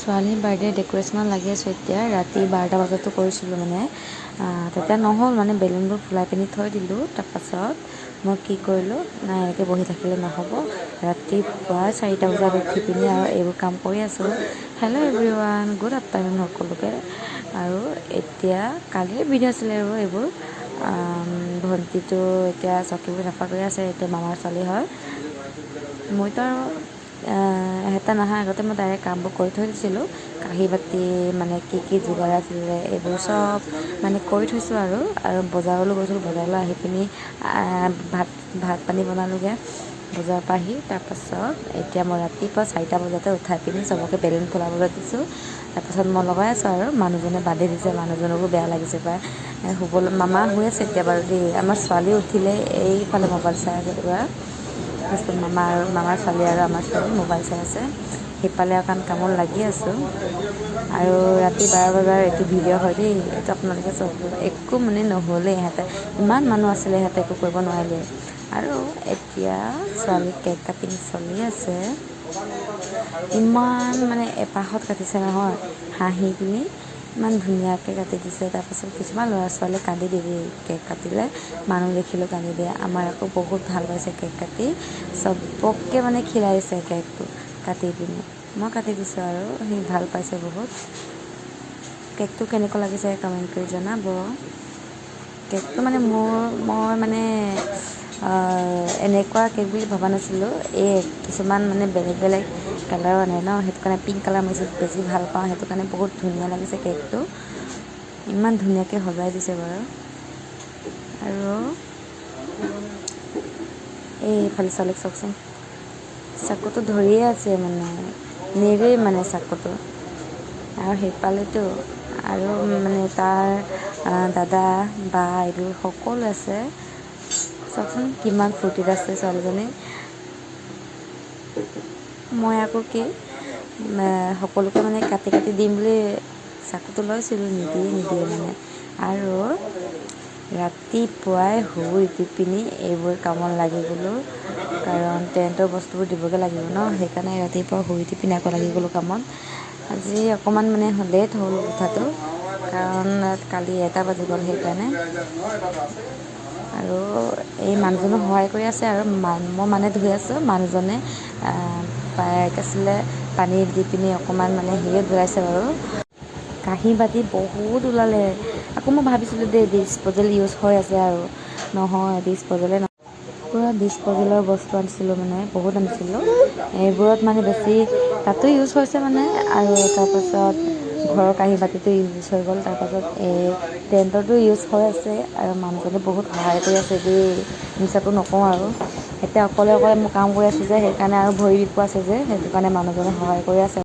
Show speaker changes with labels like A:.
A: ছোৱালীৰ বাৰ্থডে ডেক'ৰেশ্যনত লাগি আছোঁ এতিয়া। ৰাতি 12টা বজাতো কৰিছিলোঁ মানে, তেতিয়া নহ'ল মানে বেলুনবোৰ ফুলাই পিনি থৈ দিলোঁ। তাৰপাছত মই কি কৰিলোঁ, নাই এনেকৈ বহি থাকিলে নহ'ব, ৰাতিপুৱা 4টা বজাত উঠি পিনি আৰু এইবোৰ কাম কৰি আছোঁ। হেল্ল' এভৰিৱান, গুড আফটাৰনুন সকলোকে। আৰু এতিয়া কালিৰ ভিডিঅ' আছিলে আৰু এইবোৰ। ভণ্টিটো এতিয়া চকীবোৰ চাফা কৰি আছে, এতিয়া মামাৰ ছোৱালী হয়। মইতো আৰু এটা নহাৰ আগতে মই ডাইৰেক্ট কামবোৰ কৰি থৈ দিছিলোঁ। কাঁহী বাতি মানে কি যোগাৰ আছিলে এইবোৰ চব মানে কৰি থৈছোঁ আৰু বজাৰলৈ গৈছিলোঁ। বজাৰলৈ আহি পিনি ভাত পানী বনালোঁগৈ বজাৰৰ পৰা আহি। তাৰপাছত এতিয়া মই ৰাতিপুৱা 4টা বজাতে উঠাই পিনি চবকে বেলুন ফুলাবলৈ দিছোঁ। তাৰপাছত মই লগাই আছোঁ আৰু মানুহজনে বান্ধি দিছে, মানুহজনকো বেয়া লাগিছে পায় শুবলৈ। মামা শুই আছে এতিয়া বাৰু দেই। আমাৰ ছোৱালী উঠিলে এইফালে মোবাইল চাই আছে পুৰা। তাৰপিছত মামাৰ ছোৱালী আৰু আমাৰ ছোৱালী মোবাইল চাই আছে সিফালে, অকণ কামত লাগি আছোঁ। আৰু ৰাতি 12 বজাৰ এইটো ভিডিঅ' হয় দেই, এইটো আপোনালোকে চব একো মানে নহ'লেই। ইহঁতে ইমান মানুহ আছিলে, সিহঁতে একো কৰিব নোৱাৰিলে। আৰু এতিয়া ছোৱালী কেক কাটিং চলি আছে। ইমান মানে এপাহত কাটিছে নহয়, হাঁহি পিনি ইমান ধুনীয়াকৈ কাটি দিছে। তাৰপাছত কিছুমান ল'ৰা ছোৱালীয়ে কান্দি দিয়ে কেক কাটিলে, মানুহ দেখিলেও কান্দি দিয়ে। আমাৰ আকৌ বহুত ভাল পাইছে কেক কাটি, চবকে মানে খীৰাইছে কেকটো কাটি পিনি। মই কাটি দিছোঁ আৰু সি ভাল পাইছে বহুত। কেকটো কেনেকুৱা লাগিছে কমেণ্ট কৰি জনাব। কেকটো মানে মই মানে এনেকুৱা কেক বুলি ভবা নাছিলোঁ। এই কিছুমান মানে বেলেগ বেলেগ কালাৰো আনে ন, সেইটো কাৰণে পিংক কালাৰ মই বেছি ভাল পাওঁ, সেইটো কাৰণে বহুত ধুনীয়া লাগিছে কেকটো। ইমান ধুনীয়াকৈ সজাই দিছে বাৰু। আৰু এইফালে ছোৱালীক চাওকচোন, চাকুটো ধৰিয়ে আছে মানে, নেৰেই মানে চাকুটো। আৰু সেইফালেতো আৰু মানে তাৰ দাদা বা এইবোৰ সকলো আছে। চাওকচোন কিমান ফূৰ্তিত আছে ছোৱালীজনী। মই আকৌ কি সকলোকে মানে কাটি দিম বুলি চাকুটো লৈছিলোঁ, নিদিয়ে মানে। আৰু ৰাতিপুৱাই শুই উঠি পিনি এইবোৰ কামত লাগি গ'লোঁ, কাৰণ টেণ্টৰ বস্তুবোৰ দিবগৈ লাগিব ন। সেইকাৰণে ৰাতিপুৱা শুই উঠি পিনি আকৌ লাগি গ'লোঁ কামত। আজি অকণমান মানে লেট হ'ল উঠাটো, কাৰণ কালি 1টা বাজি গ'ল সেইকাৰণে। আৰু এই মানুহজনো সহায় কৰি আছে আৰু মই মানে ধুই আছোঁ, মানুহজনে পানী দি পিনি অকণমান মানে হেৰিত ধুৱাইছে বাৰু। কাঁহী বাতি বহুত ওলালে। আকৌ মই ভাবিছিলোঁ দেই ডিছপ'জেল ইউজ হৈ আছে আৰু, নহয় ডিছপ'জেলে নহয়, পূৰা ডিছপ'জেলৰ বস্তু আনিছিলোঁ মানে বহুত আনিছিলোঁ। এইবোৰত মানে বেছি তাতো ইউজ হৈছে মানে, আৰু তাৰপাছত ঘৰৰ কাঁহী বাতিটো ইউজ হৈ গ'ল। তাৰপাছত এই টেণ্টতো ইউজ হৈ আছে। আৰু মানুহজনে বহুত সহায় কৰি আছে দেই, মিছাটো নকওঁ আৰু। এতিয়া অকলে মোৰ কাম কৰি আছোঁ যে, সেইকাৰণে আৰু ভৰি বিষো আছে যে, সেইটো কাৰণে মানুহজনে সহায় কৰি আছে।